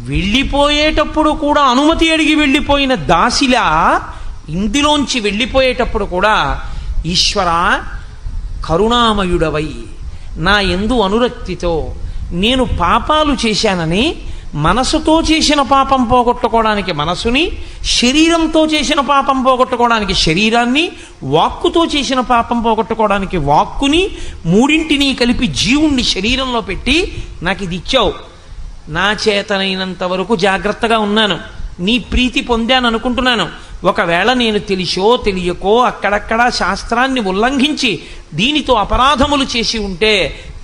వెళ్ళిపోయేటప్పుడు కూడా అనుమతి అడిగి వెళ్ళిపోయిన దాసిలా ఇందులోంచి వెళ్ళిపోయేటప్పుడు కూడా ఈశ్వర కరుణామయుడవై నా యందు అనురక్తితో నేను పాపాలు చేశానని మనసుతో చేసిన పాపం పోగొట్టుకోవడానికి మనసుని, శరీరంతో చేసిన పాపం పోగొట్టుకోవడానికి శరీరాన్ని, వాక్కుతో చేసిన పాపం పోగొట్టుకోవడానికి వాక్కుని, మూడింటిని కలిపి జీవుణ్ణి శరీరంలో పెట్టి నాకు ఇది ఇచ్చావు. నా చేతనైనంత వరకు జాగ్రత్తగా ఉన్నాను, నీ ప్రీతి పొందాను అనుకుంటున్నాను. ఒకవేళ నేను తెలిసో తెలియకో అక్కడక్కడ శాస్త్రాన్ని ఉల్లంఘించి దీనితో అపరాధములు చేసి ఉంటే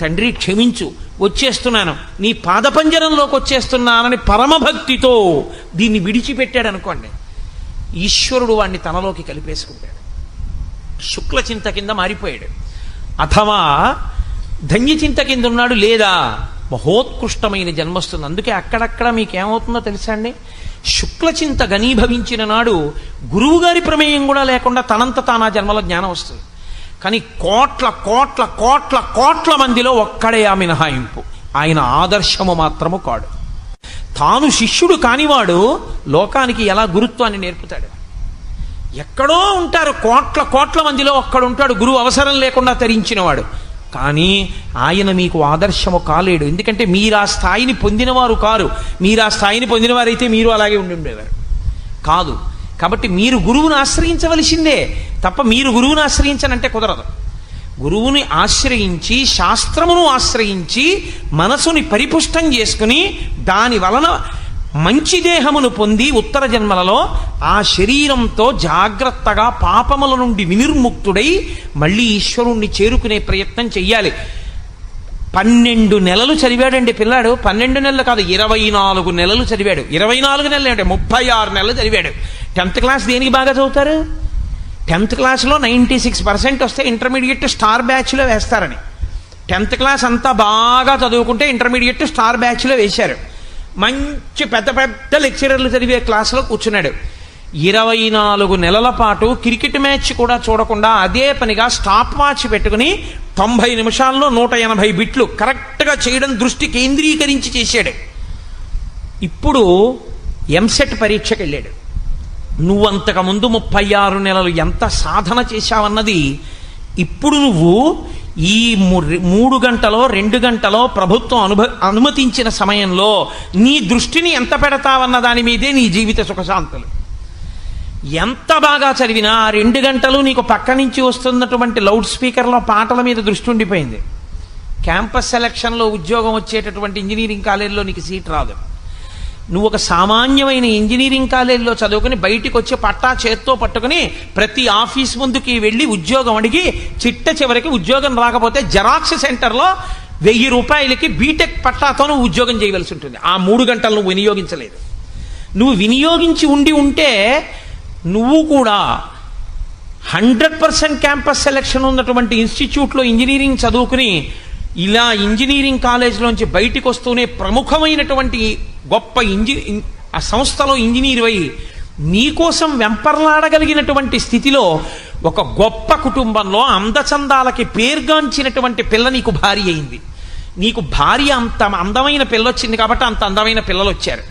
తండ్రి క్షమించు, వచ్చేస్తున్నాను, నీ పాదపంజరంలోకి వచ్చేస్తున్నానని పరమభక్తితో దీన్ని విడిచిపెట్టాడు అనుకోండి, ఈశ్వరుడు వాణ్ణి తనలోకి కలిపేసుకుంటాడు, శుక్లచింత కింద మారిపోయాడు. అథవా ధన్యచింత కింద ఉన్నాడు, లేదా మహోత్కృష్టమైన జన్మొస్తుంది. అందుకే అక్కడక్కడ మీకేమవుతుందో తెలుసా అండి, శుక్లచింత ఘనీభవించిన నాడు గురువుగారి ప్రమేయం కూడా లేకుండా తనంత తానా జన్మలో జ్ఞానం వస్తుంది. కానీ కోట్ల కోట్ల కోట్ల కోట్ల మందిలో ఒక్కడే ఆ మినహాయింపు, ఆయన ఆదర్శము మాత్రము కాడు. తాను శిష్యుడు కానివాడు లోకానికి ఎలా గురుత్వాన్ని నేర్పుతాడు? ఎక్కడో ఉంటారు కోట్ల కోట్ల మందిలో ఒక్కడుంటాడు గురువు అవసరం లేకుండా తరించినవాడు. కానీ ఆయన మీకు ఆదర్శము కాలేడు. ఎందుకంటే మీరు ఆ స్థాయిని పొందినవారు కారు. మీరు ఆ స్థాయిని పొందినవారైతే మీరు అలాగే ఉండేవారు కాదు. కాబట్టి మీరు గురువుని ఆశ్రయించవలసిందే తప్ప మీరు గురువుని ఆశ్రయించనంటే కుదరదు. గురువుని ఆశ్రయించి, శాస్త్రమును ఆశ్రయించి, మనసుని పరిపుష్టం చేసుకుని దాని వలన మంచి దేహమును పొంది ఉత్తర జన్మలలో ఆ శరీరంతో జాగ్రత్తగా పాపముల నుండి వినిర్ముక్తుడై మళ్ళీ ఈశ్వరుణ్ణి చేరుకునే ప్రయత్నం చెయ్యాలి. 12 నెలలు చదివాడండి పిల్లాడు. 12 నెలలు కాదు, 24 నెలలు చదివాడు. 24 నెలలు అంటే 36 నెలలు చదివాడు. 10th క్లాస్ దేనికి బాగా చదువుతారు? 10th క్లాస్లో 96% వస్తే ఇంటర్మీడియట్ స్టార్ బ్యాచ్లో వేస్తారని 10th క్లాస్ అంతా బాగా చదువుకుంటే ఇంటర్మీడియట్ స్టార్ బ్యాచ్లో వేశారు. మంచి పెద్ద పెద్ద లెక్చరర్లు చదివే క్లాసులో కూర్చున్నాడు. 24 నెలల పాటు క్రికెట్ మ్యాచ్ కూడా చూడకుండా అదే పనిగా స్టాప్ వాచ్ పెట్టుకుని 90 నిమిషాల్లో 180 బిట్లు కరెక్ట్గా చేయడం దృష్టి కేంద్రీకరించి చేశాడు. ఇప్పుడు ఎంసెట్ పరీక్షకి వెళ్ళాడు. నువ్వంతకుముందు 36 నెలలు ఎంత సాధన చేశావన్నది ఇప్పుడు నువ్వు ఈ 3 గంటలో 2 గంటలో ప్రభుత్వం అనుమతించిన సమయంలో నీ దృష్టిని ఎంత పెడతావన్న దాని మీదే నీ జీవిత సుఖశాంతులు. ఎంత బాగా చదివినా 2 గంటలు నీకు పక్క నుంచి వస్తున్నటువంటి లౌడ్ స్పీకర్లో పాటల మీద దృష్టి ఉండిపోయింది. క్యాంపస్ సెలక్షన్లో ఉద్యోగం వచ్చేటటువంటి ఇంజనీరింగ్ కాలేజీలో నీకు సీట్ రాదు. నువ్వు ఒక సామాన్యమైన ఇంజనీరింగ్ కాలేజీలో చదువుకుని బయటికి వచ్చి పట్టా చేత్తో పట్టుకుని ప్రతి ఆఫీస్ ముందుకి వెళ్ళి ఉద్యోగం అడిగి చిట్ట చివరికి ఉద్యోగం రాకపోతే జెరాక్స్ సెంటర్లో 1000 రూపాయలకి బీటెక్ పట్టాతో నువ్వు ఉద్యోగం చేయవలసి ఉంటుంది. ఆ 3 గంటలు నువ్వు వినియోగించలేదు. నువ్వు వినియోగించి ఉంటే నువ్వు కూడా 100% క్యాంపస్ సెలక్షన్ ఉన్నటువంటి ఇన్స్టిట్యూట్లో ఇంజనీరింగ్ చదువుకుని ఇలా ఇంజనీరింగ్ కాలేజ్లోంచి బయటికి వస్తూనే ప్రముఖమైనటువంటి గొప్ప ఆ సంస్థలో ఇంజనీర్ అయి నీకోసం వెంపర్లాడగలిగినటువంటి స్థితిలో ఒక గొప్ప కుటుంబంలో అందచందాలకి పేర్గాంచినటువంటి పిల్ల నీకు భార్య అయింది. నీకు భార్య అంత అందమైన పిల్ల వచ్చింది కాబట్టి అంత అందమైన పిల్లలు వచ్చారు.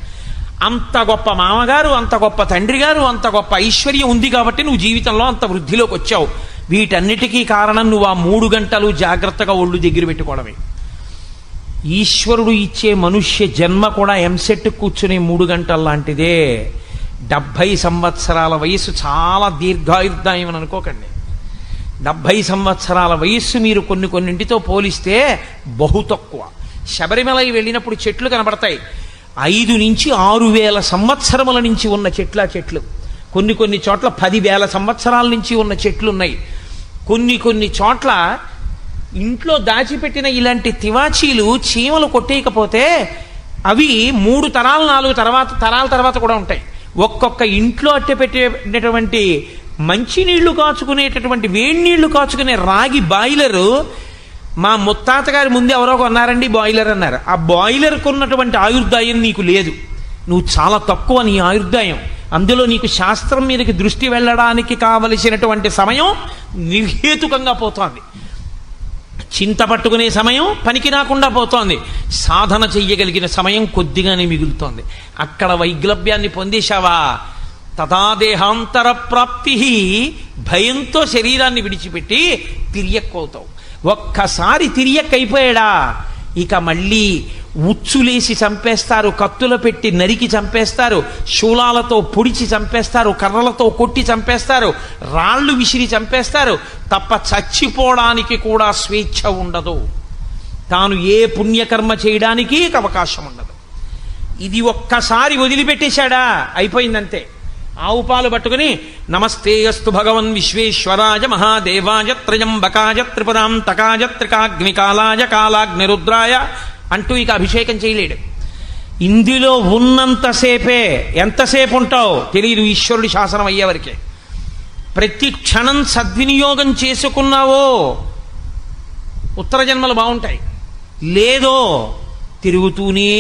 అంత గొప్ప మామగారు, అంత గొప్ప తండ్రి గారు, అంత గొప్ప ఐశ్వర్యం ఉంది కాబట్టి నువ్వు జీవితంలో అంత వృద్ధిలోకి వచ్చావు. వీటన్నిటికీ కారణం నువ్వు ఆ 3 గంటలు జాగ్రత్తగా ఒళ్ళు దగ్గర పెట్టుకోవడమే. ఈశ్వరుడు ఇచ్చే మనుష్య జన్మ కూడా ఎంసెట్ కూర్చునే 3 గంటల లాంటిదే. 70 సంవత్సరాల వయస్సు చాలా దీర్ఘాయుర్దాయం అని అనుకోకండి. 70 సంవత్సరాల వయస్సు మీరు కొన్నింటితో పోలిస్తే బహు తక్కువ. శబరిమలై వెళ్ళినప్పుడు చెట్లు కనబడతాయి. 5 నుంచి 6,000 సంవత్సరముల నుంచి ఉన్న చెట్లు. కొన్ని చోట్ల 10,000 సంవత్సరాల నుంచి ఉన్న చెట్లు ఉన్నాయి. కొన్ని చోట్ల ఇంట్లో దాచిపెట్టిన ఇలాంటి తివాచీలు చీమలు కొట్టేయకపోతే అవి 3 తరాలు 4 తరాల తర్వాత కూడా ఉంటాయి. ఒక్కొక్క ఇంట్లో పెట్టేటటువంటి మంచినీళ్లు కాచుకునేటటువంటి వేడి నీళ్లు కాచుకునే రాగి బాయిలరు మా ముత్తాత గారి ముందు ఎవరో కొన్నారండి బాయిలర్ అన్నారు. ఆ బాయిలర్కు ఉన్నటువంటి ఆయుర్దాయం నీకు లేదు. నువ్వు చాలా తక్కువ నీ ఆయుర్దాయం. అందులో నీకు శాస్త్రం మీదకి దృష్టి వెళ్ళడానికి కావలసినటువంటి సమయం నిర్హేతుకంగా పోతోంది. చింత పట్టుకునే సమయం పనికి రాకుండా పోతోంది, సాధన చెయ్యగలిగిన సమయం కొద్దిగానే మిగులుతోంది. అక్కడ వైగ్లభ్యాన్ని పొందేశావా, తథాదేహాంతర ప్రాప్తి, భయంతో శరీరాన్ని విడిచిపెట్టి తిరియక్కవుతావు. ఒక్కసారి తిరియక్కైపోయాడా ఇక మళ్ళీ ఉచ్చులేసి చంపేస్తారు, కత్తుల పెట్టి నరికి చంపేస్తారు, శూలాలతో పొడిచి చంపేస్తారు, కర్రలతో కొట్టి చంపేస్తారు, రాళ్ళు విసిరి చంపేస్తారు, తప్ప చచ్చిపోవడానికి కూడా స్వేచ్ఛ ఉండదు. తాను ఏ పుణ్యకర్మ చేయడానికి అవకాశం ఉండదు. ఇది ఒక్కసారి వదిలిపెట్టేశాడా అయిపోయిందంతే. ఆవు పాలు పట్టుకుని నమస్తే అస్తు భగవన్ విశ్వేశ్వరాయ మహాదేవాయ త్రయంబకాయ త్రిపురాంతకాయ త్రికాగ్నికాలాయ కాలాగ్నిరుద్రాయ అంటూ ఇక అభిషేకం చేయలేడు. ఇందులో ఉన్నంతసేపే, ఎంతసేపు ఉంటావు తెలియదు, ఈశ్వరుడి శాసనం అయ్యేవరకే. ప్రతి క్షణం సద్వినియోగం చేసుకున్నావో ఉత్తర జన్మలు బాగుంటాయి, లేదో తిరుగుతూనే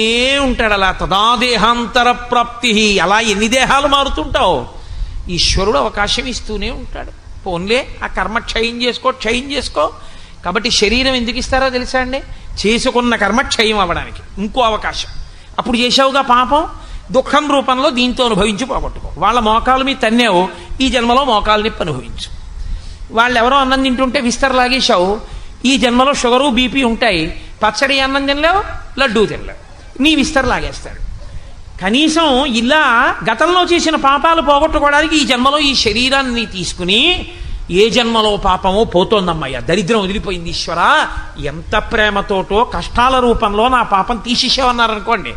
ఉంటాడు అలా. తదాదేహాంతర ప్రాప్తి, అలా ఎన్ని దేహాలు మారుతుంటావు ఈశ్వరుడు అవకాశం ఇస్తూనే ఉంటాడు. పోన్లే ఆ కర్మ క్షయం చేసుకో. కాబట్టి శరీరం ఎందుకు ఇస్తారో తెలుసా అండి, చేసుకున్న కర్మ క్షయం అవ్వడానికి. ఇంకో అవకాశం, అప్పుడు చేసావుగా పాపం, దుఃఖం రూపంలో దీంతో అనుభవించి పోగొట్టుకో. వాళ్ళ మోకాలు మీద తన్నేవు, ఈ జన్మలో మోకాలు నొప్పి అనుభవించు. వాళ్ళు ఎవరో అన్నం తింటుంటే విస్తర లాగేశావు, ఈ జన్మలో షుగరు బీపీ ఉంటాయి, పచ్చడి అన్నం తినలేవు, లడ్డూ తినలేవు, నీ విస్తర లాగేస్తాడు. కనీసం ఇలా గతంలో చేసిన పాపాలు పోగొట్టుకోవడానికి ఈ జన్మలో ఈ శరీరాన్ని తీసుకుని, ఏ జన్మలో పాపమో పోతోందమ్మయ్య, దరిద్రం వదిలిపోయింది ఈశ్వరా, ఎంత ప్రేమతోటో కష్టాల రూపంలో నా పాపం తీసేసావన్నారనుకోండి,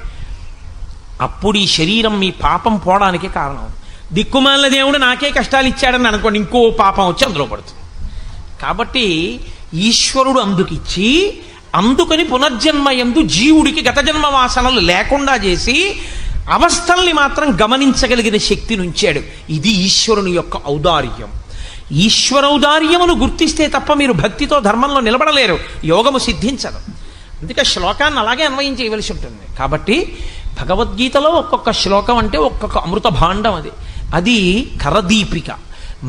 అప్పుడు ఈ శరీరం మీ పాపం పోవడానికి కారణం. దిక్కుమాలిన దేవుడు నాకే కష్టాలు ఇచ్చాడని అనుకోండి, ఇంకో పాపం వచ్చి అందులో పడుతుంది. కాబట్టి ఈశ్వరుడు అందుకిచ్చి, అందుకని పునర్జన్మ యందు జీవుడికి గత జన్మ వాసనలు లేకుండా చేసి అవస్థల్ని మాత్రం గమనించగలిగిన శక్తిని ఉంచాడు. ఇది ఈశ్వరుని యొక్క ఔదార్యం. ఈశ్వరౌదార్యమును గుర్తిస్తే తప్ప మీరు భక్తితో ధర్మంలో నిలబడలేరు, యోగము సిద్ధించదు. అందుకే శ్లోకాన్ని అలాగే అన్వయం చేయవలసి ఉంటుంది. కాబట్టి భగవద్గీతలో ఒక్కొక్క శ్లోకం అంటే ఒక్కొక్క అమృత భాండం. అది కరదీపిక,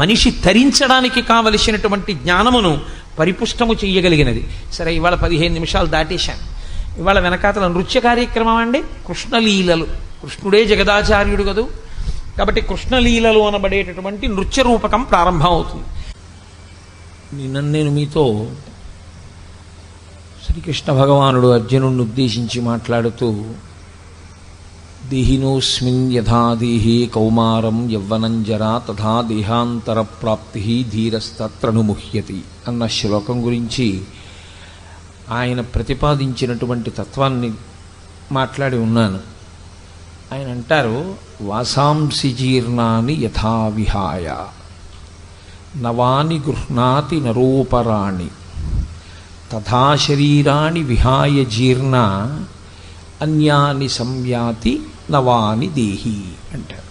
మనిషి తరించడానికి కావలసినటువంటి జ్ఞానమును పరిపుష్టము చెయ్యగలిగినది. సరే, ఇవాళ 15 నిమిషాలు దాటేశాను. ఇవాళ వెనకాతల నృత్య కార్యక్రమం అండి, కృష్ణలీలలు. కృష్ణుడే జగదాచార్యుడు కదూ, కాబట్టి కృష్ణలీలలు అనబడేటటువంటి నృత్య రూపకం ప్రారంభం అవుతుంది. నేను మీతో శ్రీకృష్ణ భగవానుడు అర్జునుడిని ఉద్దేశించి మాట్లాడుతూ, దేహినోస్మిన్ యథా దేహే కౌమారం యవ్వనం జరా తథా దేహాంతర ప్రాప్తి ధీరస్తత్రను ముహ్యతి అన్న శ్లోకం గురించి ఆయన ప్రతిపాదించినటువంటి తత్వాన్ని మాట్లాడి ఉన్నాను. ఆయన అంటారు, వాసాంసి జీర్ణాని యథా విహాయ నవాని గృహ్ణాతి నరోపరాణి తథా శరీరాణి విహాయ జీర్ణ అన్యాని సంయాతి నవాని దేహి అంటారు.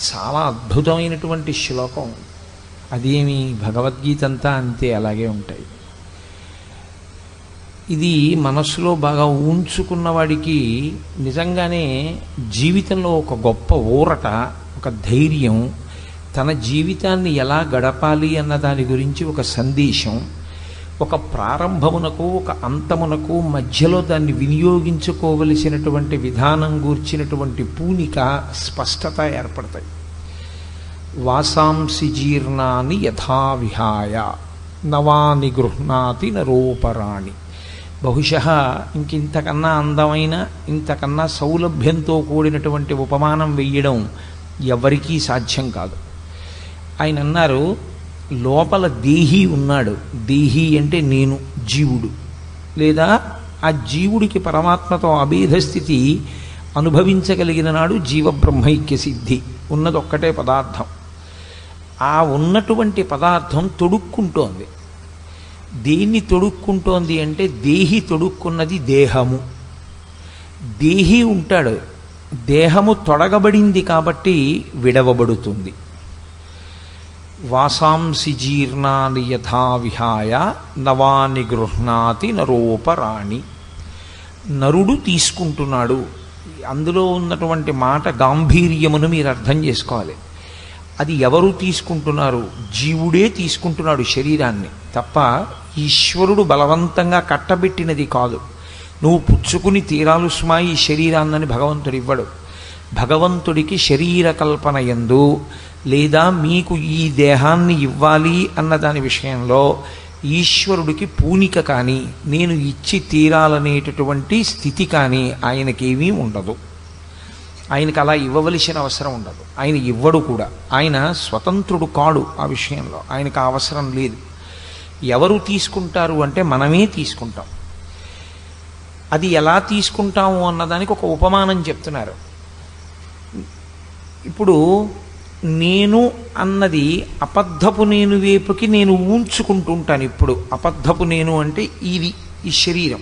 చాలా అద్భుతమైనటువంటి శ్లోకం. అదేమి భగవద్గీత అంతా అంతే, అలాగే ఉంటాయి. ఇది మనస్సులో బాగా ఉంచుకున్న వాడికి నిజంగానే జీవితంలో ఒక గొప్ప ఊరట, ఒక ధైర్యం, తన జీవితాన్ని ఎలా గడపాలి అన్న దాని గురించి ఒక సందేశం, ఒక ప్రారంభమునకు ఒక అంతమునకు మధ్యలో దాన్ని వినియోగించుకోవలసినటువంటి విధానం గూర్చినటువంటి పూనిక, స్పష్టత ఏర్పడతాయి. వాసాంసి జీర్ణాని యథా విహాయ నవాని గృహ్ణాతి నరోపరాణి. బహుశः ఇంకింతకన్నా అందమైన, ఇంతకన్నా సౌలభ్యంతో కూడినటువంటి ఉపమానం వెయ్యడం ఎవరికీ సాధ్యం కాదు. ఆయన అన్నారు, లోపల దేహి ఉన్నాడు. దేహి అంటే నేను, జీవుడు, లేదా ఆ జీవుడికి పరమాత్మతో అభేద స్థితి అనుభవించగలిగిన నాడు జీవబ్రహ్మైక్య సిద్ధి. ఉన్నది ఒక్కటే పదార్థం. ఆ ఉన్నటువంటి పదార్థం తొడుక్కుంటోంది. దేన్ని తొడుక్కుంటోంది అంటే, దేహి తొడుక్కున్నది దేహము. దేహి ఉంటాడు, దేహము తొడగబడింది కాబట్టి విడవబడుతుంది. వాసాంసి జీర్ణాని యథా విహాయ నవాని గృహ్ణాతి నరోపరాణి. నరుడు తీసుకుంటున్నాడు. అందులో ఉన్నటువంటి మాట గాంభీర్యమును మీరు అర్థం చేసుకోవాలి. అది ఎవరు తీసుకుంటున్నారు? జీవుడే తీసుకుంటున్నాడు శరీరాన్ని తప్ప ఈశ్వరుడు బలవంతంగా కట్టబెట్టినది కాదు. నువ్వు పుచ్చుకుని తీరాలు సుమా ఈ శరీరాన్నని భగవంతుడు ఇవ్వడు. భగవంతుడికి శరీర కల్పన యందు లేదా మీకు ఈ దేహాన్ని ఇవ్వాలి అన్న దాని విషయంలో ఈశ్వరుడికి పూనిక కానీ నేను ఇచ్చి తీరాలనేటటువంటి స్థితి కానీ ఆయనకేమీ ఉండదు. ఆయనకు అలా ఇవ్వవలసిన అవసరం ఉండదు. ఆయన ఇవ్వడు కూడా. ఆయన స్వతంత్రుడు కాడు. ఆ విషయంలో ఆయనకు ఆ అవసరం లేదు. ఎవరు తీసుకుంటారు అంటే మనమే తీసుకుంటాం. అది ఎలా తీసుకుంటాము అన్నదానికి ఒక ఉపమానం చెప్తున్నారు. ఇప్పుడు నేను అన్నది అబద్ధపు నేను వైపుకి నేను ఊంచుకుంటూ ఉంటాను. ఇప్పుడు అబద్ధపు నేను అంటే ఇది ఈ శరీరం.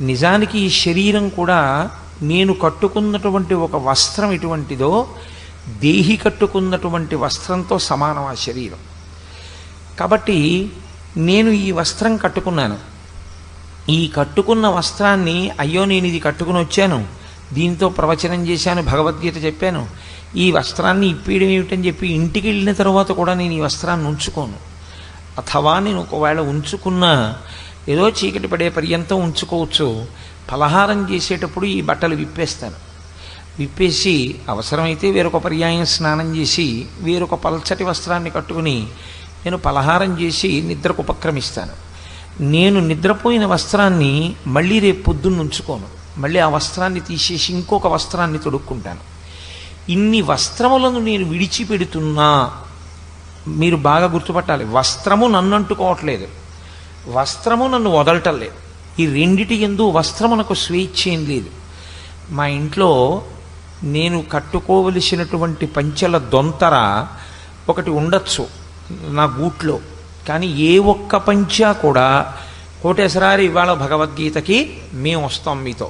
నిజానికి ఈ శరీరం కూడా నేను కట్టుకున్నటువంటి ఒక వస్త్రం ఎటువంటిదో దేహి కట్టుకున్నటువంటి వస్త్రంతో సమానం ఆ శరీరం. కాబట్టి నేను ఈ వస్త్రం కట్టుకున్నాను. ఈ కట్టుకున్న వస్త్రాన్ని అయ్యో నేను ఇది కట్టుకుని వచ్చాను, దీంతో ప్రవచనం చేశాను, భగవద్గీత చెప్పాను, ఈ వస్త్రాన్ని ఇప్పేయడం ఏమిటని చెప్పి ఇంటికి వెళ్ళిన తర్వాత కూడా నేను ఈ వస్త్రాన్ని ఉంచుకోను. అథవా నేను ఒకవేళ ఉంచుకున్నా ఏదో చీకటి పడే పర్యంతం ఉంచుకోవచ్చు. ఫలహారం చేసేటప్పుడు ఈ బట్టలు విప్పేస్తాను. విప్పేసి అవసరమైతే వేరొక పర్యాయం స్నానం చేసి వేరొక పల్చటి వస్త్రాన్ని కట్టుకుని నేను ఫలహారం చేసి నిద్రకు ఉపక్రమిస్తాను. నేను నిద్రపోయిన వస్త్రాన్ని మళ్ళీ రేపు పొద్దున్న ఉంచుకోను. మళ్ళీ ఆ వస్త్రాన్ని తీసేసి ఇంకొక వస్త్రాన్ని తొడుక్కుంటాను. ఇన్ని వస్త్రములను నేను విడిచిపెడుతున్నా. మీరు బాగా గుర్తుపట్టాలి, వస్త్రము నన్ను అంటుకోవట్లేదు, వస్త్రము నన్ను వదలటం లేదు. ఈ రెండిటి యందు వస్త్రమునకు స్వేచ్ఛ ఏం లేదు. మా ఇంట్లో నేను కట్టుకోవలసినటువంటి పంచెల దొంతర ఒకటి ఉండొచ్చు నా గూట్లో, కానీ ఏ ఒక్క పంచా కూడా కోటేశ్వరారి ఇవాళ భగవద్గీతకి మేము వస్తాం, మీతో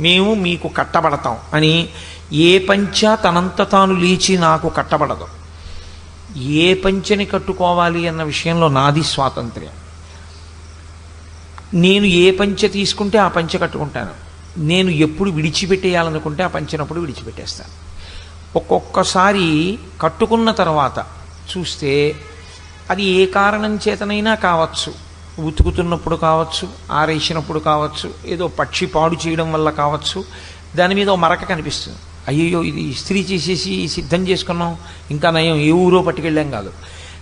మేము మీకు కట్టబడతాం అని ఏ పంచా తనంత తాను లేచి నాకు కట్టబడదు. ఏ పంచని కట్టుకోవాలి అన్న విషయంలో నాది స్వాతంత్ర్యం. నేను ఏ పంచ తీసుకుంటే ఆ పంచ కట్టుకుంటాను. నేను ఎప్పుడు విడిచిపెట్టేయాలనుకుంటే ఆ పంచినప్పుడు విడిచిపెట్టేస్తాను. ఒక్కొక్కసారి కట్టుకున్న తర్వాత చూస్తే అది ఏ కారణం చేతనైనా కావచ్చు, ఉతుకుతున్నప్పుడు కావచ్చు, ఆరేసినప్పుడు కావచ్చు, ఏదో పక్షి పాడు చేయడం వల్ల కావచ్చు, దాని మీద ఓ మరక కనిపిస్తుంది. అయ్యో ఇది ఇస్త్రీ చేసేసి సిద్ధం చేసుకున్నాం, ఇంకా నయం ఏ ఊరో పట్టుకెళ్ళాం కాదు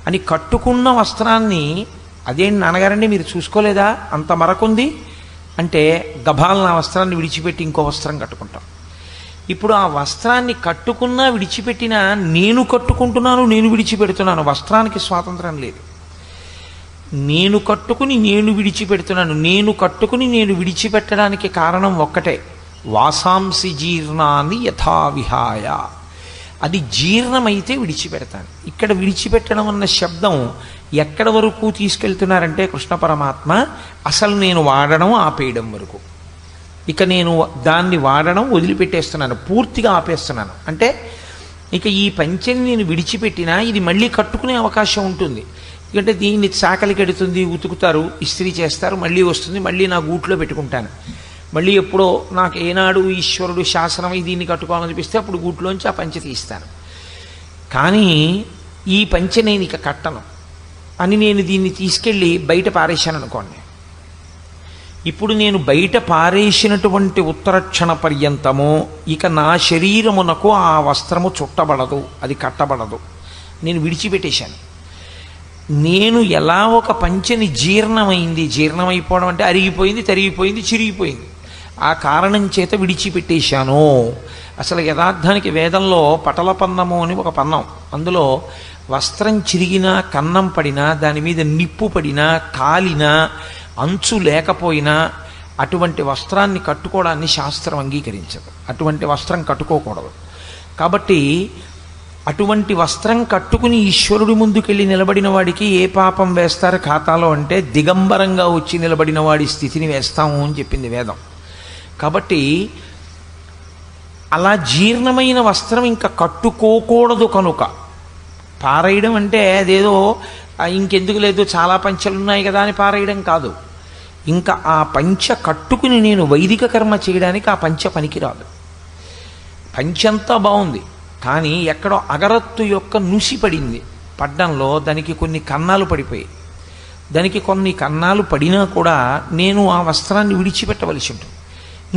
అని కట్టుకున్న వస్త్రాన్ని అదేంటి నాన్నగారండి మీరు చూసుకోలేదా అంత మరకుంది అంటే గభాలను ఆ వస్త్రాన్ని విడిచిపెట్టి ఇంకో వస్త్రం కట్టుకుంటాం. ఇప్పుడు ఆ వస్త్రాన్ని కట్టుకున్నా విడిచిపెట్టినా నేను కట్టుకుంటున్నాను, నేను విడిచిపెడుతున్నాను. వస్త్రానికి స్వాతంత్రం లేదు. నేను కట్టుకుని నేను విడిచిపెడుతున్నాను. నేను కట్టుకుని నేను విడిచిపెట్టడానికి కారణం ఒక్కటే, వాసాంసి జీర్ణాన్ని యథావిహాయ. అది జీర్ణమైతే విడిచిపెడతాను. ఇక్కడ విడిచిపెట్టడం అన్న శబ్దం ఎక్కడ వరకు తీసుకెళ్తున్నారంటే కృష్ణ పరమాత్మ అసలు నేను వాడడం ఆపేయడం వరకు. ఇక నేను దాన్ని వాడడం వదిలిపెట్టేస్తున్నాను, పూర్తిగా ఆపేస్తున్నాను. అంటే ఇక ఈ పంచెని నేను విడిచిపెట్టినా ఇది మళ్ళీ కట్టుకునే అవకాశం ఉంటుంది. ఎందుకంటే దీన్ని చాకలి కడుతుంది, ఉతుకుతారు, ఇస్త్రీ చేస్తారు, మళ్ళీ వస్తుంది, మళ్ళీ నా గూట్లో పెట్టుకుంటాను. మళ్ళీ ఎప్పుడో నాకు ఏనాడు ఈశ్వరుడు శాసనమై దీన్ని కట్టుకోవాలనిపిస్తే అప్పుడు గూట్లోంచి ఆ పంచె తీస్తాను. కానీ ఈ పంచె నేను ఇక కట్టను అని నేను దీన్ని తీసుకెళ్ళి బయట పారేశాను అనుకోండి. ఇప్పుడు నేను బయట పారేసినటువంటి ఉత్తరక్షణ పర్యంతము ఇక నా శరీరమునకు ఆ వస్త్రము చుట్టబడదు, అది కట్టబడదు, నేను విడిచిపెట్టేశాను. నేను ఎలా ఒక పంచెని జీర్ణమైంది, జీర్ణమైపోవడం అంటే అరిగిపోయింది, తరిగిపోయింది, చిరిగిపోయింది, ఆ కారణం చేత విడిచిపెట్టేశాను. అసలు యథార్థానికి వేదంలో పటల పన్నము అని ఒక పన్నం, అందులో వస్త్రం చిరిగినా కన్నం పడినా దాని మీద నిప్పు పడినా కాలినా అంచు లేకపోయినా అటువంటి వస్త్రాన్ని కట్టుకోవడాన్ని శాస్త్రం అంగీకరించదు. అటువంటి వస్త్రం కట్టుకోకూడదు. కాబట్టి అటువంటి వస్త్రం కట్టుకుని ఈశ్వరుడి ముందుకెళ్ళి నిలబడిన వాడికి ఏ పాపం వేస్తారు ఖాతాలో అంటే దిగంబరంగా వచ్చి నిలబడిన వాడి స్థితిని వేస్తాము అని చెప్పింది వేదం. కాబట్టి అలా జీర్ణమైన వస్త్రం ఇంకా కట్టుకోకూడదు. కనుక పారేయడం అంటే అదేదో ఇంకెందుకు లేదు చాలా పంచెలు ఉన్నాయి కదా అని పారేయడం కాదు. ఇంకా ఆ పంచ కట్టుకుని నేను వైదిక కర్మ చేయడానికి ఆ పంచ పనికిరాదు. పంచంతా బాగుంది, కానీ ఎక్కడో అగరత్తు యొక్క నుసి పడింది. పడ్డంలో దానికి కొన్ని కన్నాలు పడిపోయి, దానికి కొన్ని కన్నాలు పడినా కూడా నేను ఆ వస్త్రాన్ని విడిచిపెట్టవలసి ఉంటుంది.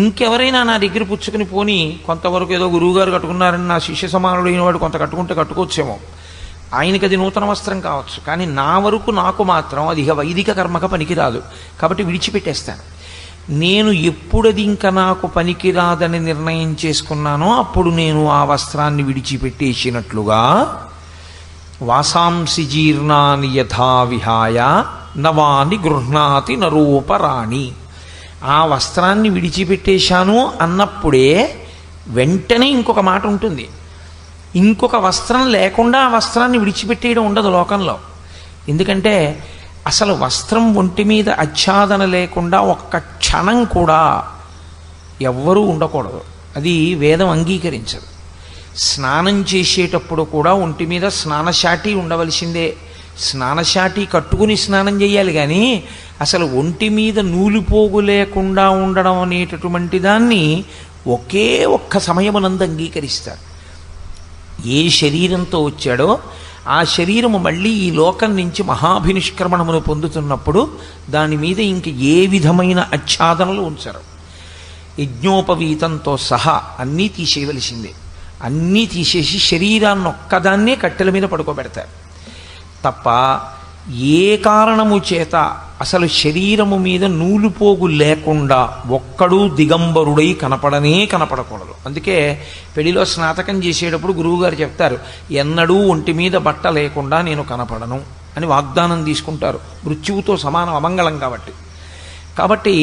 ఇంకెవరైనా నా దగ్గర పుచ్చుకుని పోని, కొంతవరకు ఏదో గురువుగారు కట్టుకున్నారని నా శిష్య సమానుడైన వాడు కొంత కట్టుకుంటే కట్టుకోవచ్చేమో, ఆయనకి అది నూతన వస్త్రం కావచ్చు, కానీ నా వరకు నాకు మాత్రం అది ఇక వైదిక కర్మక పనికిరాదు, కాబట్టి విడిచిపెట్టేస్తాను. నేను ఎప్పుడది ఇంకా నాకు పనికిరాదని నిర్ణయం చేసుకున్నానో అప్పుడు నేను ఆ వస్త్రాన్ని విడిచిపెట్టేసినట్లుగా వాసాంసి జీర్ణాని యథా విహాయ నవాని గృహ్ణాతి నరూపరాణి. ఆ వస్త్రాన్ని విడిచిపెట్టేశాను అన్నప్పుడే వెంటనే ఇంకొక మాట ఉంటుంది. ఇంకొక వస్త్రం లేకుండా ఆ వస్త్రాన్ని విడిచిపెట్టేయడం ఉండదు లోకంలో. ఎందుకంటే అసలు వస్త్రం ఒంటి మీద ఆచ్ఛాదన లేకుండా ఒక్క క్షణం కూడా ఎవ్వరూ ఉండకూడదు. అది వేదం అంగీకరించదు. స్నానం చేసేటప్పుడు కూడా ఒంటి మీద స్నానశాటి ఉండవలసిందే. స్నానశాటి కట్టుకుని స్నానం చేయాలి, కానీ అసలు ఒంటి మీద నూలుపోగు లేకుండా ఉండడం అనేటటువంటి దాన్ని ఒకే ఒక్క సమయమునందు అంగీకరిస్తారు. ఏ శరీరంతో వచ్చాడో ఆ శరీరము మళ్ళీ ఈ లోకం నుంచి మహాభినిష్క్రమణమును పొందుతున్నప్పుడు దాని మీద ఇంక ఏ విధమైన ఆచ్ఛాదనలు ఉంచరు. యజ్ఞోపవీతంతో సహా అన్నీ తీసేయవలసిందే. అన్నీ తీసేసి శరీరాన్ని ఒక్కదాన్నే కట్టెల మీద పడుకోబెడతారు తప్ప ఏ కారణము చేత అసలు శరీరము మీద నూలుపోగు లేకుండా ఒక్కడూ దిగంబరుడై కనపడకూడదు. అందుకే పెళ్లిలో స్నాతకం చేసేటప్పుడు గురువుగారు చెప్తారు, ఎన్నడూ ఒంటి మీద బట్ట లేకుండా నేను కనపడను అని వాగ్దానం తీసుకుంటారు. మృత్యువుతో సమానం, అమంగళం కాబట్టి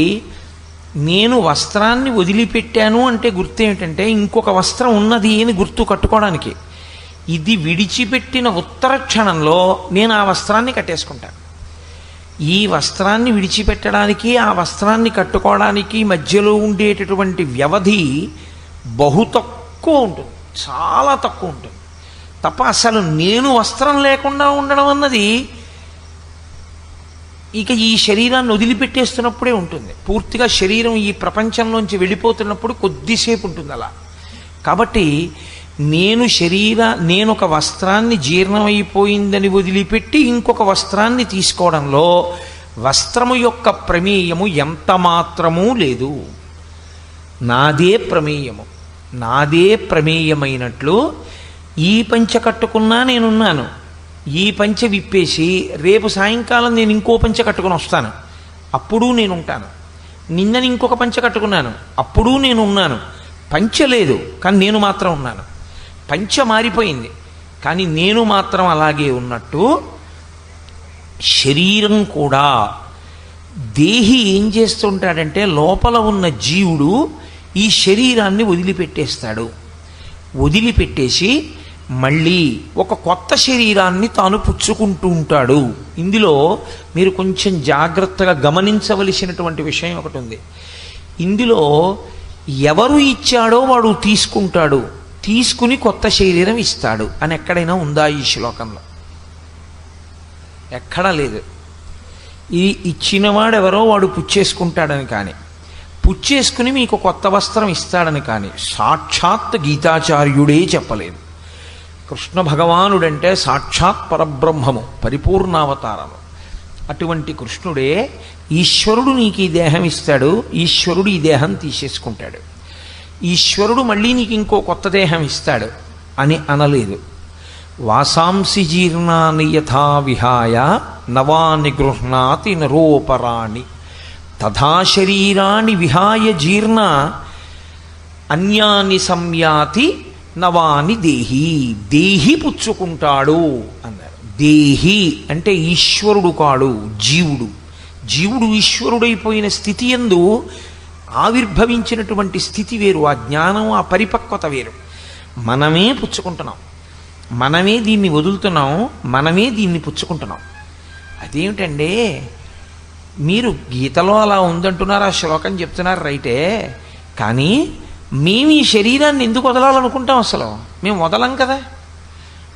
నేను వస్త్రాన్ని వదిలిపెట్టాను అంటే గుర్తు ఏమిటంటే ఇంకొక వస్త్రం ఉన్నది అని గుర్తు కట్టుకోవడానికి. ఇది విడిచిపెట్టిన ఉత్తర క్షణంలో నేను ఆ వస్త్రాన్ని కట్టేసుకుంటాను. ఈ వస్త్రాన్ని విడిచిపెట్టడానికి ఆ వస్త్రాన్ని కట్టుకోవడానికి మధ్యలో ఉండేటటువంటి వ్యవధి బహు తక్కువ ఉంటుంది, చాలా తక్కువ ఉంటుంది తప్ప అసలు నేను వస్త్రం లేకుండా ఉండడం అన్నది ఇక ఈ శరీరాన్ని వదిలిపెట్టేస్తున్నప్పుడే ఉంటుంది. పూర్తిగా శరీరం ఈ ప్రపంచంలోంచి వెళ్ళిపోతున్నప్పుడు కొద్దిసేపు ఉంటుంది అలా. కాబట్టి నేను ఒక వస్త్రాన్ని జీర్ణమైపోయిందని వదిలిపెట్టి ఇంకొక వస్త్రాన్ని తీసుకోవడంలో వస్త్రము యొక్క ప్రమేయము ఎంత మాత్రమూ లేదు. నాదే ప్రమేయమైనట్లు ఈ పంచ కట్టుకున్నా నేనున్నాను, ఈ పంచ విప్పేసి రేపు సాయంకాలం నేను ఇంకో పంచ కట్టుకుని వస్తాను, అప్పుడూ నేనుంటాను. నిన్నని ఇంకొక పంచ కట్టుకున్నాను, అప్పుడూ నేను ఉన్నాను. పంచ లేదు కానీ నేను మాత్రం ఉన్నాను. పంచ మారిపోయింది కానీ నేను మాత్రం అలాగే ఉన్నట్టు శరీరం కూడా. దేహి ఏం చేస్తుంటాడంటే లోపల ఉన్న జీవుడు ఈ శరీరాన్ని వదిలిపెట్టేస్తాడు. వదిలిపెట్టేసి మళ్ళీ ఒక కొత్త శరీరాన్ని తాను పుచ్చుకుంటూ ఉంటాడు. ఇందులో మీరు కొంచెం జాగ్రత్తగా గమనించవలసినటువంటి విషయం ఒకటి ఉంది. ఇందులో ఎవరు ఇచ్చాడో వాడు తీసుకుంటాడు, తీసుకుని కొత్త శరీరం ఇస్తాడు అని ఎక్కడైనా ఉందా ఈ శ్లోకంలో? ఎక్కడా లేదు. ఈ ఇచ్చినవాడెవరో వాడు పుచ్చేసుకుంటాడని కానీ, పుచ్చేసుకుని మీకు కొత్త వస్త్రం ఇస్తాడని కానీ సాక్షాత్ గీతాచార్యుడే చెప్పలేదు. కృష్ణ భగవానుడంటే సాక్షాత్ పరబ్రహ్మము, పరిపూర్ణావతారము. అటువంటి కృష్ణుడే ఈశ్వరుడు నీకు ఈ దేహం ఇస్తాడు, ఈశ్వరుడు ఈ దేహం తీసేసుకుంటాడు, ఈశ్వరుడు మళ్ళీ నీకు ఇంకో కొత్త దేహం ఇస్తాడు అని అనలేదు. వాసాంసి జీర్ణాని యథా విహాయ నవాని గృహ్ణాతి నరోపరాణి తథా శరీరాన్ని విహాయ జీర్ణ అన్యాని సంయాతి నవాని దేహి పుచ్చుకుంటాడు అన్నారు. దేహి అంటే ఈశ్వరుడు కాడు, జీవుడు ఈశ్వరుడైపోయిన స్థితి యందు ఆవిర్భవించినటువంటి స్థితి వేరు, ఆ జ్ఞానం, ఆ పరిపక్వత వేరు. మనమే పుచ్చుకుంటున్నాం, మనమే దీన్ని వదులుతున్నాం, మనమే దీన్ని పుచ్చుకుంటున్నాం. అదేమిటండి, మీరు గీతలో అలా ఉందంటున్నారు, ఆ శ్లోకం చెప్తున్నారు రైటే, కానీ మేము ఈ శరీరాన్ని ఎందుకు వదలాలనుకుంటాం? అసలు మేము వదలం కదా,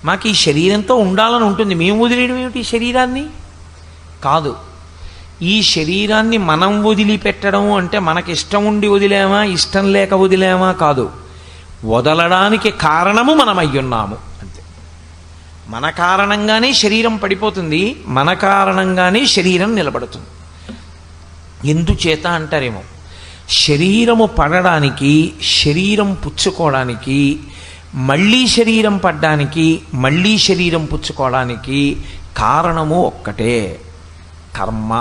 మాకు ఈ శరీరంతో ఉండాలని ఉంటుంది. మేము వదిలేయడం ఏమిటి? ఈ శరీరాన్ని కాదు. ఈ శరీరాన్ని మనం వదిలిపెట్టడం అంటే మనకి ఇష్టం ఉండి వదిలేమా, ఇష్టం లేక వదిలేమా కాదు. వదలడానికి కారణము మనమయ్యున్నాము అంతే. మన కారణంగానే శరీరం పడిపోతుంది, మన కారణంగానే శరీరం నిలబడుతుంది. ఎందుచేత అంటారేమో, శరీరము పడడానికి, శరీరం పుచ్చుకోవడానికి, మళ్ళీ శరీరం పడ్డానికి, మళ్ళీ శరీరం పుచ్చుకోవడానికి కారణము ఒక్కటే, కర్మ.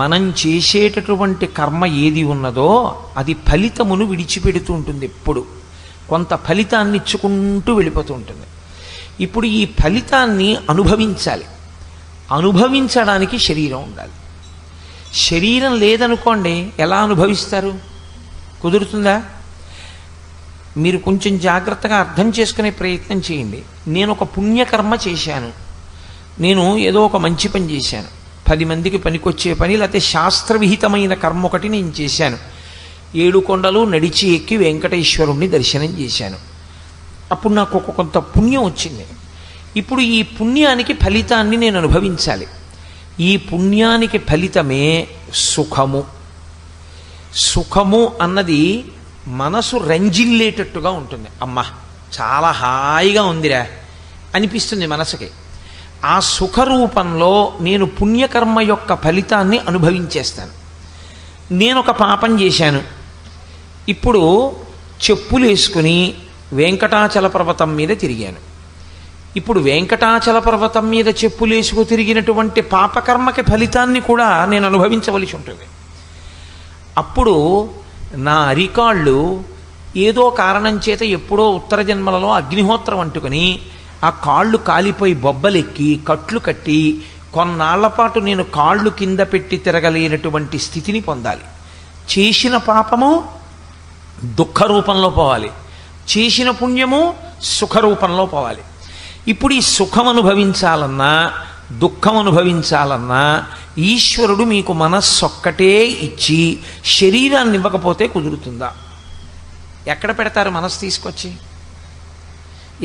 మనం చేసేటటువంటి కర్మ ఏది ఉన్నదో అది ఫలితమును విడిచిపెడుతూ ఉంటుంది. ఎప్పుడు కొంత ఫలితాన్ని ఇచ్చుకుంటూ వెళ్ళిపోతూ ఉంటుంది. ఇప్పుడు ఈ ఫలితాన్ని అనుభవించాలి. అనుభవించడానికి శరీరం ఉండాలి. శరీరం లేదనుకోండి, ఎలా అనుభవిస్తారు? కుదురుతుందా? మీరు కొంచెం జాగ్రత్తగా అర్థం చేసుకునే ప్రయత్నం చేయండి. నేను ఒక పుణ్యకర్మ చేశాను, నేను ఏదో ఒక మంచి పని చేశాను, 10 మందికి పనికొచ్చే పని, లేకపోతే శాస్త్రవిహితమైన కర్మ ఒకటి నేను చేశాను. 7 కొండలు నడిచి ఎక్కి వెంకటేశ్వరుణ్ణి దర్శనం చేశాను. అప్పుడు నాకు ఒక కొంత పుణ్యం వచ్చింది. ఇప్పుడు ఈ పుణ్యానికి ఫలితాన్ని నేను అనుభవించాలి. ఈ పుణ్యానికి ఫలితమే సుఖము. సుఖము అన్నది మనసు రంజిల్లేటట్టుగా ఉంటుంది. అమ్మా చాలా హాయిగా ఉందిరా అనిపిస్తుంది మనసుకి. ఆ సుఖరూపంలో నేను పుణ్యకర్మ యొక్క ఫలితాన్ని అనుభవించేస్తాను. నేను ఒక పాపం చేశాను, ఇప్పుడు చెప్పులు వేసుకుని వెంకటాచల పర్వతం మీద తిరిగాను. ఇప్పుడు వెంకటాచల పర్వతం మీద చెప్పులేసుకు తిరిగినటువంటి పాపకర్మకి ఫలితాన్ని కూడా నేను అనుభవించవలసి ఉంటుంది. అప్పుడు నా అరికాళ్ళు ఏదో కారణం చేత ఎప్పుడో ఉత్తర జన్మలలో అగ్నిహోత్రం అంటుకుని ఆ కాళ్ళు కాలిపోయి బొబ్బలెక్కి కట్లు కట్టి కొన్నాళ్ల పాటు నేను కాళ్ళు కింద పెట్టి తిరగలేనటువంటి స్థితిని పొందాలి. చేసిన పాపము దుఃఖ రూపంలో పోవాలి, చేసిన పుణ్యము సుఖరూపంలో పోవాలి. ఇప్పుడు ఈ సుఖం అనుభవించాలన్నా దుఃఖం అనుభవించాలన్నా ఈశ్వరుడు మీకు మనస్సొక్కటే ఇచ్చి శరీరాన్ని ఇవ్వకపోతే కుదురుతుందా? ఎక్కడ పెడతారు మనస్సు తీసుకొచ్చి?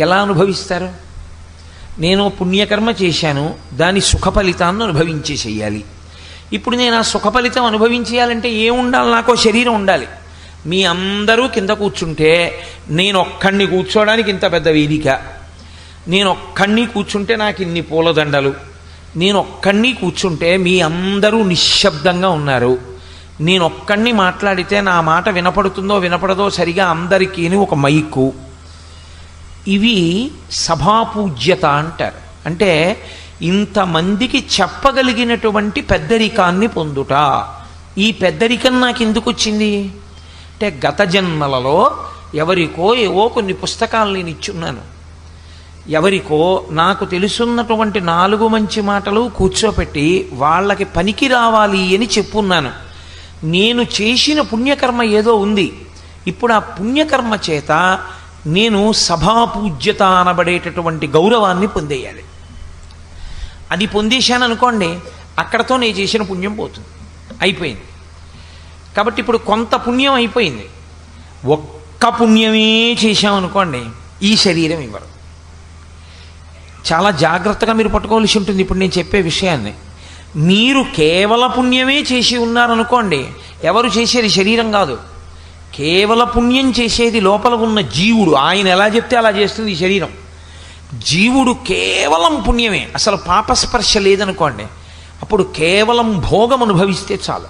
ఎలా అనుభవిస్తారు? నేను పుణ్యకర్మ చేశాను, దాని సుఖ ఫలితాన్ని అనుభవించే చెయ్యాలి. ఇప్పుడు నేను ఆ సుఖ ఫలితం అనుభవించేయాలంటే ఏముండాలి? నాకో శరీరం ఉండాలి. మీ అందరూ కింద కూర్చుంటే నేను ఒక్కడిని కూర్చోవడానికి ఇంత పెద్ద వేదిక, నేను ఒక్కడిని కూర్చుంటే నాకు ఇన్ని పూలదండలు, నేను ఒక్కడిని కూర్చుంటే మీ అందరూ నిశ్శబ్దంగా ఉన్నారు, నేను ఒక్కడిని మాట్లాడితే నా మాట వినపడుతుందో వినపడదో సరిగా అందరికీ ఒక మైకు. ఇవి సభాపూజ్యత అంటారు. అంటే ఇంతమందికి చెప్పగలిగినటువంటి పెద్దరికాన్ని పొందుట. ఈ పెద్దరికం నాకు ఎందుకు వచ్చింది అంటే, గత జన్మలలో ఎవరికో ఏవో కొన్ని పుస్తకాలు నేను ఇచ్చున్నాను, ఎవరికో నాకు తెలుసున్నటువంటి 4 మంచి మాటలు కూర్చోపెట్టి వాళ్ళకి పనికి రావాలి అని చెప్పున్నాను. నేను చేసిన పుణ్యకర్మ ఏదో ఉంది. ఇప్పుడు ఆ పుణ్యకర్మ చేత నేను సభాపూజ్యత అనబడేటటువంటి గౌరవాన్ని పొందేయాలి. అది పొందేశాను అనుకోండి, అక్కడతో నేను చేసిన పుణ్యం పోతుంది, అయిపోయింది. కాబట్టి ఇప్పుడు కొంత పుణ్యం అయిపోయింది. ఒక్క పుణ్యమే చేశామనుకోండి, ఈ శరీరం ఇవ్వరు. చాలా జాగ్రత్తగా మీరు పట్టుకోవాల్సి ఉంటుంది ఇప్పుడు నేను చెప్పే విషయాన్ని. మీరు కేవల పుణ్యమే చేసి ఉన్నారనుకోండి, ఎవరు చేసేది శరీరం కాదు, కేవల పుణ్యం చేసేది లోపల ఉన్న జీవుడు. ఆయన ఎలా చెప్తే అలా చేస్తుంది ఈ శరీరం. జీవుడు కేవలం పుణ్యమే, అసలు పాపస్పర్శ లేదనుకోండి, అప్పుడు కేవలం భోగం అనుభవిస్తే చాలు.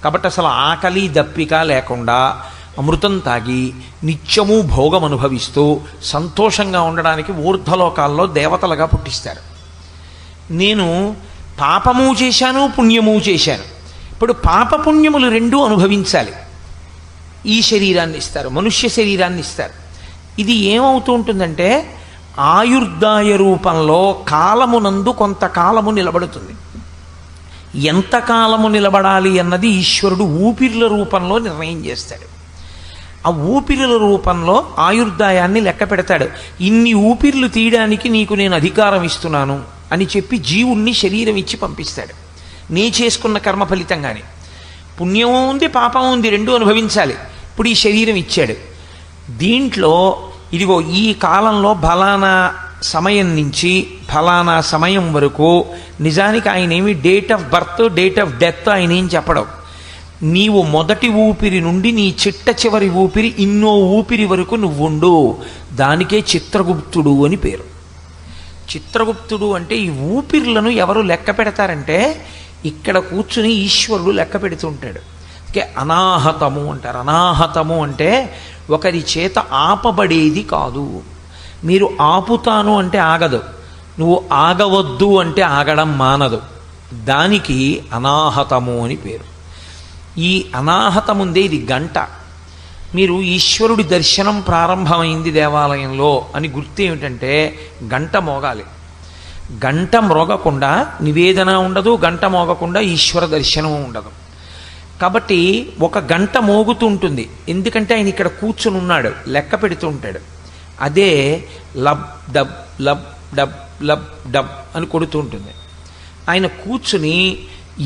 కాబట్టి అసలు ఆకలి దప్పిక లేకుండా అమృతం తాగి నిత్యము భోగం అనుభవిస్తూ సంతోషంగా ఉండడానికి ఊర్ధ్వలోకాల్లో దేవతలుగా పుట్టిస్తారు. నేను పాపము చేశాను, పుణ్యము చేశాను. ఇప్పుడు పాపపుణ్యములు రెండూ అనుభవించాలి. ఈ శరీరాన్ని ఇస్తారు, మనుష్య శరీరాన్ని ఇస్తారు. ఇది ఏమవుతూ ఉంటుందంటే ఆయుర్దాయ రూపంలో కాలమునందు కొంతకాలము నిలబడుతుంది. ఎంతకాలము నిలబడాలి అన్నది ఈశ్వరుడు ఊపిరిల రూపంలో నిర్ణయం చేస్తాడు. ఆ ఊపిరిల రూపంలో ఆయుర్దాయాన్ని లెక్క పెడతాడు. ఇన్ని ఊపిర్లు తీయడానికి నీకు నేను అధికారం ఇస్తున్నాను అని చెప్పి జీవుణ్ణి శరీరం ఇచ్చి పంపిస్తాడు. నీ చేసుకున్న కర్మ ఫలితంగానే పుణ్యము ఉంది, పాపము ఉంది, రెండూ అనుభవించాలి. ఇప్పుడు ఈ శరీరం ఇచ్చాడు. దీంట్లో ఇదిగో ఈ కాలంలో ఫలానా సమయం నుంచి ఫలానా సమయం వరకు, నిజానికి ఆయన ఏమి date of birth date of death ఆయన ఏం చెప్పడం, నీవు మొదటి ఊపిరి నుండి నీ చిట్ట చివరి ఊపిరి ఇన్నో ఊపిరి వరకు నువ్వుండు. దానికే చిత్రగుప్తుడు అని పేరు. చిత్రగుప్తుడు అంటే ఈ ఊపిర్లను ఎవరు లెక్క పెడతారంటే ఇక్కడ కూర్చుని ఈశ్వరుడు లెక్క పెడుతుంటాడు. అనాహతము అంటారు. అనాహతము అంటే ఒకరి చేత ఆపబడేది కాదు. మీరు ఆపుతాను అంటే ఆగదు, నువ్వు ఆగవద్దు అంటే ఆగడం మానదు. దానికి అనాహతము అని పేరు. ఈ అనాహతముందే ఇది గంట. మీరు ఈశ్వరుడి దర్శనం ప్రారంభమైంది దేవాలయంలో అని గుర్తు ఏమిటంటే గంట మోగాలి. గంట మ్రోగకుండా నివేదన ఉండదు, గంట మోగకుండా ఈశ్వర దర్శనం ఉండదు. కాబట్టి ఒక గంట మోగుతూ ఉంటుంది. ఎందుకంటే ఆయన ఇక్కడ కూర్చుని ఉన్నాడు, లెక్క పెడుతూ ఉంటాడు. అదే lub dub lub dub lub dub అని కొడుతూ ఉంటుంది. ఆయన కూర్చుని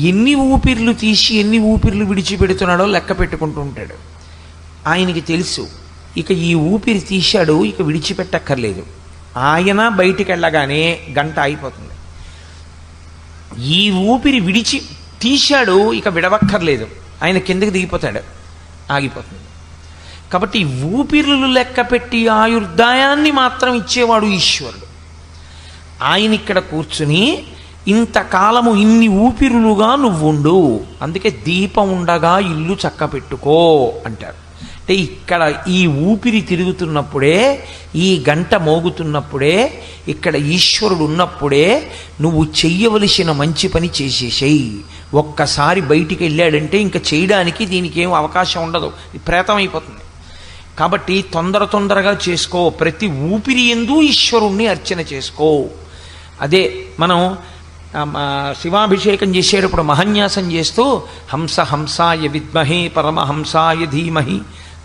ఎన్ని ఊపిర్లు తీసి ఎన్ని ఊపిర్లు విడిచిపెడుతున్నాడో లెక్క పెట్టుకుంటూ ఉంటాడు. ఆయనకి తెలుసు ఇక ఈ ఊపిరి తీశాడు, ఇక విడిచిపెట్టక్కర్లేదు. ఆయన బయటికి వెళ్ళగానే గంట అయిపోతుంది. ఈ ఊపిరి తీశాడు, ఇక విడవక్కర్లేదు, ఆయన కిందకి దిగిపోతాడు, ఆగిపోతుంది. కాబట్టి ఊపిర్లు లెక్క పెట్టి ఆయుర్దాయాన్ని మాత్రం ఇచ్చేవాడు ఈశ్వరుడు. ఆయన ఇక్కడ కూర్చుని ఇంతకాలము ఇన్ని ఊపిరులుగా నువ్వుండు, అందుకే దీపం ఉండగా ఇల్లు చక్క పెట్టుకో అంటారు. అంటే ఇక్కడ ఈ ఊపిరి తిరుగుతున్నప్పుడే, ఈ గంట మోగుతున్నప్పుడే, ఇక్కడ ఈశ్వరుడు ఉన్నప్పుడే నువ్వు చెయ్యవలసిన మంచి పని చేసేసేయి. ఒక్కసారి బయటికి వెళ్ళాడంటే ఇంకా చేయడానికి దీనికి ఏం అవకాశం ఉండదు, ప్రేతం అయిపోతుంది. కాబట్టి తొందరగా చేసుకో. ప్రతి ఊపిరి యందు ఈశ్వరుణ్ణి అర్చన చేసుకో. అదే మనం శివాభిషేకం చేసేటప్పుడు మహన్యాసం చేస్తూ హంస హంసాయ విద్మహే పరమహంసాయ ధీమహి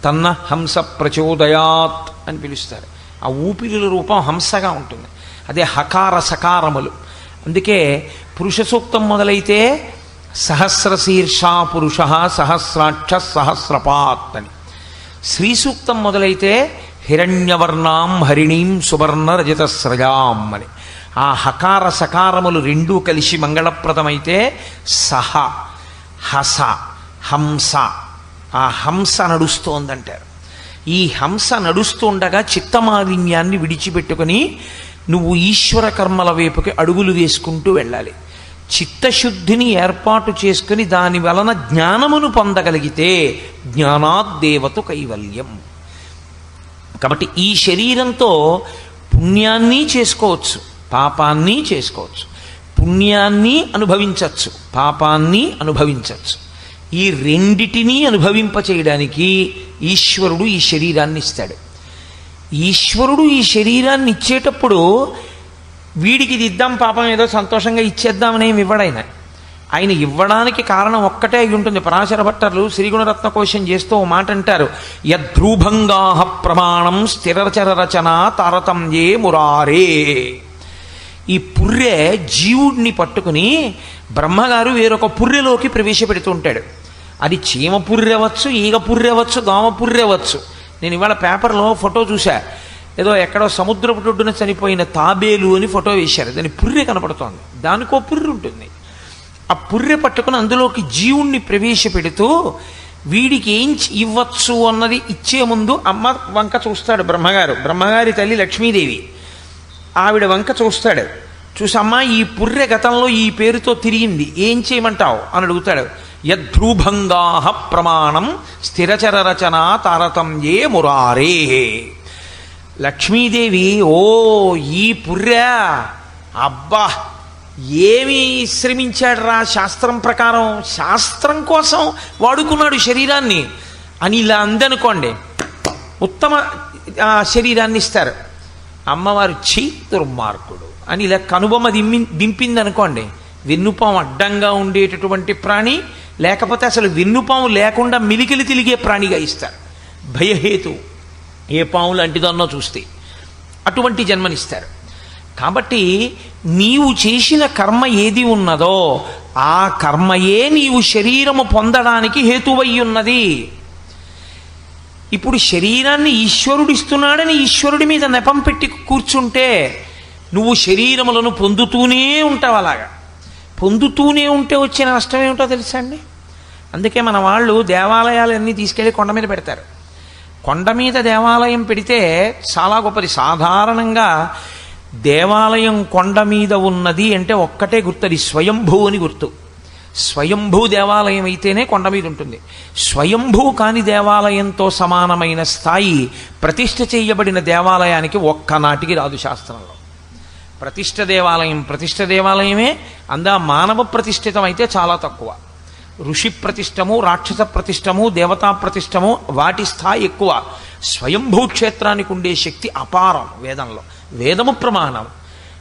తన్న హంస ప్రచోదయాత్ అని పిలుస్తారు. ఆ ఊపిరిల రూపం హంసగా ఉంటుంది. అదే హకార సకారములు. అందుకే పురుష సూక్తం మొదలైతే సహస్రశీర్షా పురుష సహస్రాక్ష సహస్రపాత్ అని, శ్రీ సూక్తం మొదలైతే హిరణ్యవర్ణాం హరిణీం సువర్ణ రజతస్రజాం అని. ఆ హకార సకారములు రెండూ కలిసి మంగళప్రదమైతే సహ హస హంస, ఆ హంస నడుస్తోందంటారు. ఈ హంస నడుస్తుండగా చిత్తమాలిన్యాన్ని విడిచిపెట్టుకుని నువ్వు ఈశ్వర కర్మల వైపుకి అడుగులు వేసుకుంటూ వెళ్ళాలి. చిత్తశుద్ధిని ఏర్పాటు చేసుకుని దాని వలన జ్ఞానమును పొందగలిగితే జ్ఞానాద్దేవతు కైవల్యం. కాబట్టి ఈ శరీరంతో పుణ్యాన్ని చేసుకోవచ్చు, పాపాన్ని చేసుకోవచ్చు. పుణ్యాన్ని అనుభవించవచ్చు, పాపాన్ని అనుభవించవచ్చు. ఈ రెండిటినీ అనుభవింపచేయడానికి ఈశ్వరుడు ఈ శరీరాన్ని ఇస్తాడు. ఈశ్వరుడు ఈ శరీరాన్ని ఇచ్చేటప్పుడు వీడికి ఇది ఇద్దాం, పాపం ఏదో సంతోషంగా ఇచ్చేద్దామని ఏమి ఇవ్వడాయన. ఆయన ఇవ్వడానికి కారణం ఒక్కటే అయి ఉంటుంది. పరాశర భట్టర్లు శ్రీగుణరత్న కోశం చేస్తూ ఓ మాట అంటారు, యద్రూభంగాః ప్రమాణం స్థిరచర రచన తారతమ్యే మురారే. ఈ పుర్రె జీవుడిని పట్టుకుని బ్రహ్మగారు వేరొక పుర్రెలోకి ప్రవేశపెడుతూ ఉంటాడు. అది చీమ పుర్రెవచ్చు, ఈగ పుర్రెవచ్చు, దోమ పుర్రెవచ్చు. నేను ఇవాళ పేపర్లో ఫోటో చూశా, ఏదో ఎక్కడో సముద్రపు ఒడ్డున చనిపోయిన తాబేలు అని ఫోటో వేశారు. దాని పుర్రె కనపడుతోంది, దానికో పుర్రె ఉంటుంది. ఆ పుర్రె పట్టుకుని అందులోకి జీవుణ్ణి ప్రవేశపెడుతూ వీడికి ఏం ఇవ్వచ్చు అన్నది ఇచ్చే ముందు అమ్మ వంక చూస్తాడు బ్రహ్మగారు. బ్రహ్మగారి తల్లి లక్ష్మీదేవి, ఆవిడ వంక చూస్తాడు. చూసి అమ్మా ఈ పుర్రె గతంలో ఈ పేరుతో తిరిగింది, ఏం చేయమంటావు అని అడుగుతాడు. యద్రూభంగాః ప్రమాణం స్థిరచర రచన తారతమ్యే మురారే. లక్ష్మీదేవి, ఓ ఈ పుర్రె, అబ్బా ఏమి శ్రమించాడురా శాస్త్రం ప్రకారం, శాస్త్రం కోసం వాడుకున్నాడు శరీరాన్ని అని ఇలా అందనుకోండి, ఉత్తమ శరీరాన్ని ఇస్తారు. అమ్మవారు ఛీ దుర్మార్గుడు అని ఇలా కనుబొమ్మ దింపింది అనుకోండి, వెన్నుపాము అడ్డంగా ఉండేటటువంటి ప్రాణి, లేకపోతే అసలు వెన్నుపాము లేకుండా మిలికిలి తిరిగే ప్రాణిగా ఇస్తారు. భయహేతు, ఏ పాము లాంటిదన్నో చూస్తే అటువంటి జన్మనిస్తారు. కాబట్టి నీవు చేసిన కర్మ ఏది ఉన్నదో ఆ కర్మయే నీవు శరీరము పొందడానికి హేతువై ఉన్నది. ఇప్పుడు శరీరాన్ని ఈశ్వరుడు ఇస్తున్నాడని ఈశ్వరుడి మీద నెపం పెట్టి కూర్చుంటే నువ్వు శరీరములను పొందుతూనే ఉంటావు. అలాగా పొందుతూనే ఉంటే వచ్చిన నష్టం ఏమిటో తెలుసా అండి? అందుకే మన వాళ్ళు దేవాలయాలన్నీ తీసుకెళ్ళి కొండ మీద పెడతారు. కొండ మీద దేవాలయం పెడితే చాలా గొప్పది. సాధారణంగా దేవాలయం కొండ మీద ఉన్నది అంటే ఒక్కటే గుర్తది, స్వయంభూ అని గుర్తు. స్వయంభూ దేవాలయం అయితేనే కొండ మీద ఉంటుంది. స్వయంభూ కాని దేవాలయంతో సమానమైన స్థాయి ప్రతిష్ఠ చేయబడిన దేవాలయానికి ఒక్కనాటికి రాదు శాస్త్రంలో. ప్రతిష్ఠ దేవాలయమే. మానవ ప్రతిష్ఠితం అయితే చాలా తక్కువ. ఋషి ప్రతిష్టము, రాక్షస ప్రతిష్టము, దేవతా ప్రతిష్టము వాటి స్థాయి ఎక్కువ. స్వయంభూ క్షేత్రానికి ఉండే శక్తి అపారం. వేదము ప్రమాణం.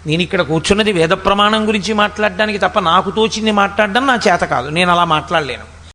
నేను ఇక్కడ కూర్చున్నది వేద ప్రమాణం గురించి మాట్లాడడానికి తప్ప నాకు తోచింది మాట్లాడడం నా చేత కాదు. నేను అలా మాట్లాడలేను.